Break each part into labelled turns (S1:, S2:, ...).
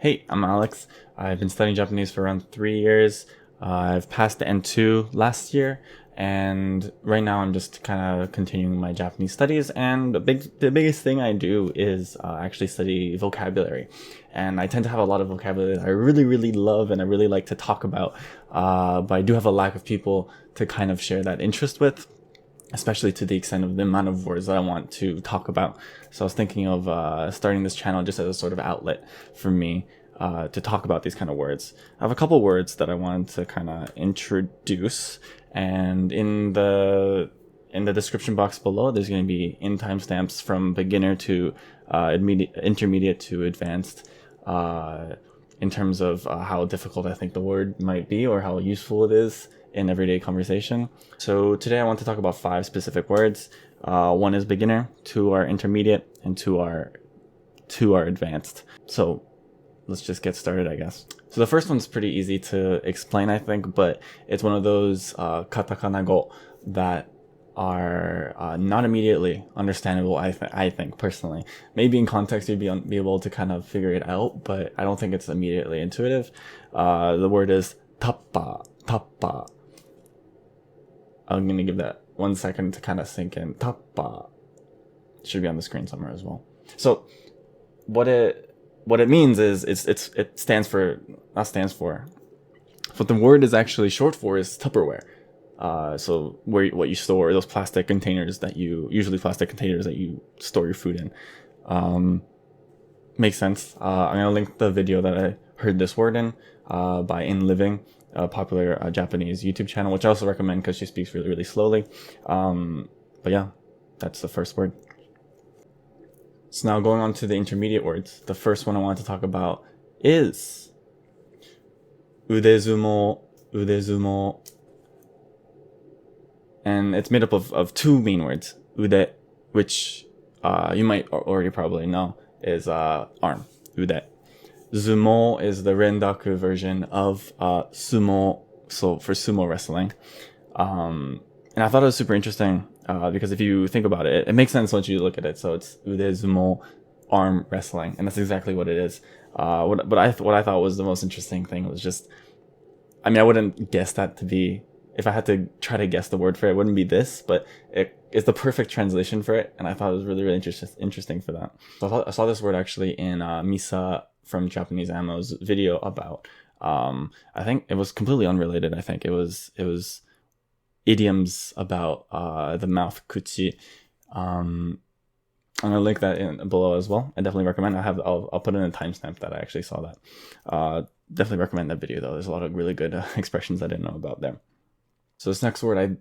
S1: Hey, I'm Alex. I've been studying Japanese for around 3 years. I've passed the N2 last year, and right now I'm just kind of continuing my Japanese studies. And the biggest thing I do is actually study vocabulary. And I tend to have a lot of vocabulary that I really, really love and I really like to talk about. But I do have a lack of people to kind of share that interest with, especially to the extent of the amount of words that I want to talk about. So I was thinking of starting this channel just as a sort of outlet for me to talk about these kind of words. I have a couple words that I wanted to kind of introduce, and in the description box below, there's going to be timestamps from beginner to intermediate to advanced in terms of how difficult I think the word might be or how useful it is in everyday conversation. So today I want to talk about 5 specific words. 1 is beginner, 2 are intermediate, and 2 are advanced. So let's just get started, I guess. So the first one's pretty easy to explain, I think, but it's one of those katakana go that are not immediately understandable, I think, personally. Maybe in context you'd be able to kind of figure it out, but I don't think it's immediately intuitive. The word is tappar. I'm going to give that 1 second to kind of sink in. Tappar. Should be on the screen somewhere as well. So what it means is it stands for, what the word is actually short for is Tupperware. So what you store, those plastic containers that you store your food in. Makes sense. I'm going to link the video that I heard this word in by In Living, a popular Japanese YouTube channel, which I also recommend because she speaks really, really slowly. But yeah, that's the first word. So now going on to the intermediate words. The first one I want to talk about is udezumo. And it's made up of 2 main words. Ude, which you might already probably know is arm. Ude. Zumo is the rendaku version of sumo, so for sumo wrestling. And I thought it was super interesting because if you think about it, it makes sense once you look at it. So it's ude zumo, arm wrestling, and that's exactly what it is. What I thought was the most interesting thing was just, I mean, I wouldn't guess that to be, if I had to try to guess the word for it, it wouldn't be this, but it's the perfect translation for it, and I thought it was really, really interesting for that. So I saw this word actually in Misa from Japanese Ammo's video about, I think it was completely unrelated. I think it was idioms about the mouth, kuchi. I'm gonna link that in below as well. I definitely recommend. I'll put in a timestamp that I actually saw that. Definitely recommend that video though. There's a lot of really good expressions I didn't know about there. So this next word I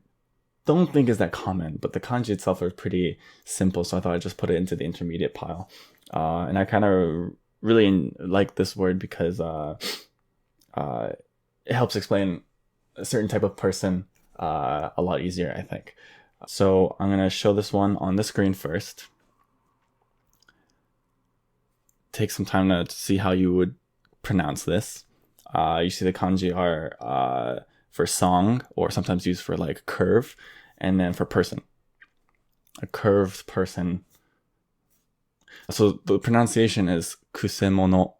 S1: don't think is that common, but the kanji itself are pretty simple, so I thought I'd just put it into the intermediate pile. And I kind of really like this word because it helps explain a certain type of person a lot easier, I think. So I'm going to show this one on the screen first. Take some time to see how you would pronounce this. You see the kanji are for song, or sometimes used for like curve, and then for person. A curved person. So the pronunciation is kusemono.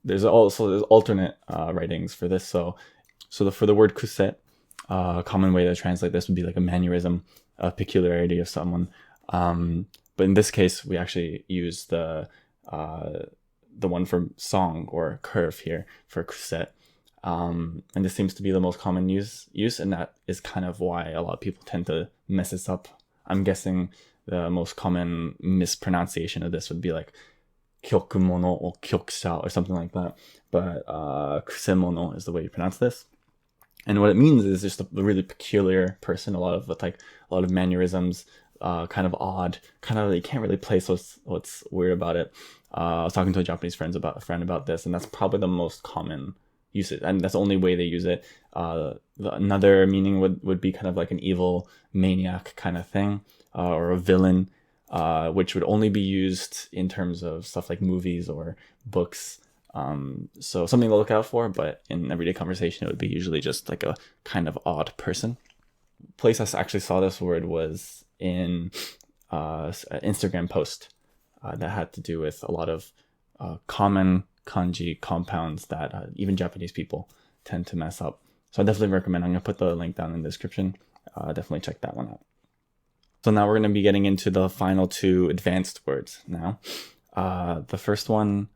S1: There's alternate writings for this. So for the word kuse, a common way to translate this would be like a mannerism, a peculiarity of someone. But in this case, we actually use the one for song or curve here for kuse. And this seems to be the most common use, and that is kind of why a lot of people tend to mess this up. I'm guessing the most common mispronunciation of this would be like kyokumono or kyokusha or something like that. But kusemono is the way you pronounce this. And what it means is just a really peculiar person, a lot of mannerisms, kind of odd, kind of, you can't really place what's weird about it. I was talking to a Japanese friend about this, and that's probably the most common usage, and that's the only way they use it. Another meaning would be kind of like an evil maniac kind of thing, or a villain, which would only be used in terms of stuff like movies or books. So something to look out for, but in everyday conversation, it would be usually just like a kind of odd person. Place I actually saw this word was in an Instagram post that had to do with a lot of common kanji compounds that even Japanese people tend to mess up. So I definitely recommend. I'm going to put the link down in the description. Definitely check that one out. So now we're going to be getting into the final two advanced words now. The first one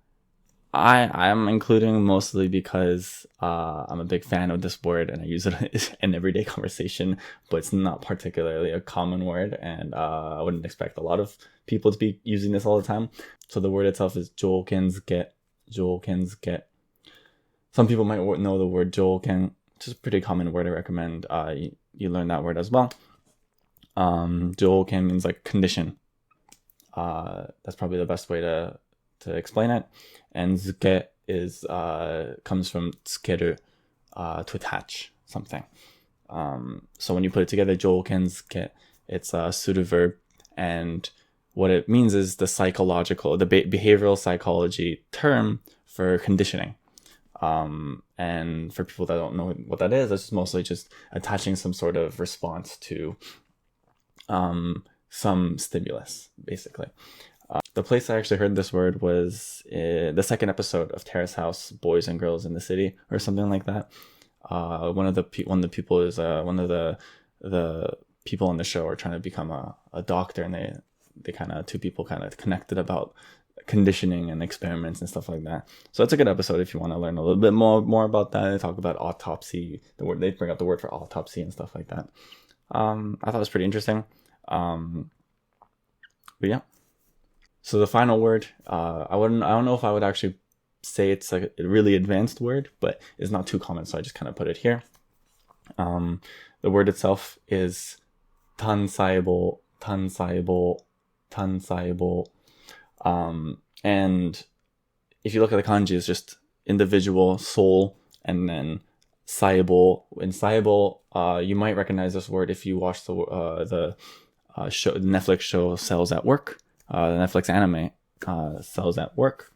S1: I'm including mostly because I'm a big fan of this word and I use it in everyday conversation, but it's not particularly a common word, and I wouldn't expect a lot of people to be using this all the time. So the word itself is条件づけ. Some people might know the word 条件, which is a pretty common word. I recommend you learn that word as well. 条件 means like condition. That's probably the best way to explain it. And づけ is comes from つける, to attach something. So when you put it together, 条件づけ, it's a suited verb, and what it means is the behavioral psychology term for conditioning. And for people that don't know what that is, it's mostly just attaching some sort of response to some stimulus, basically. The place I actually heard this word was the second episode of Terrace House, Boys and Girls in the City, or something like that. One of the people is one of the people on the show are trying to become a doctor, and they kind of, two people kind of connected about conditioning and experiments and stuff like that. So it's a good episode if you want to learn a little bit more about that. They talk about autopsy. They bring up the word for autopsy and stuff like that. I thought it was pretty interesting. But yeah. So the final word, I don't know if I would actually say it's like a really advanced word, but it's not too common, so I just kind of put it here. The word itself is 単細胞. And if you look at the kanji, it's just individual, soul, and then 細胞. In 細胞, you might recognize this word if you watch the Netflix show Cells at Work. The Netflix anime, Cells at Work.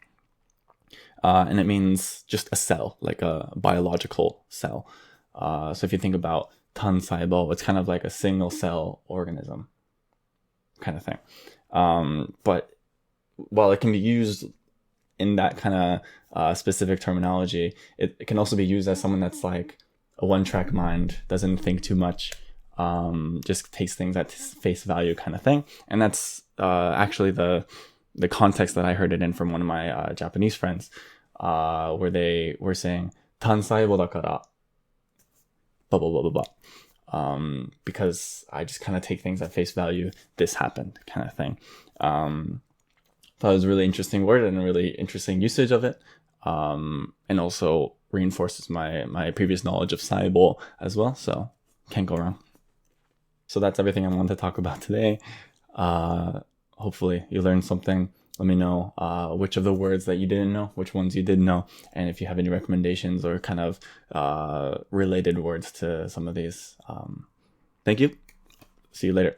S1: And it means just a cell, like a biological cell. So if you think about 単細胞, it's kind of like a single cell organism kind of thing. But while it can be used in that kind of specific terminology, it can also be used as someone that's like a one-track mind, doesn't think too much, just takes things at face value kind of thing. And that's actually the context that I heard it in from one of my Japanese friends, where they were saying 単細胞だから blah blah blah blah blah, because I just kind of take things at face value. This happened kind of thing. Thought it was a really interesting word and a really interesting usage of it, and also reinforces my previous knowledge of 細胞 as well, so can't go wrong. So that's everything I wanted to talk about today. Hopefully you learned something. Let me know which of the words that you didn't know, which ones you did know, and if you have any recommendations or kind of related words to some of these. Thank you. See you later.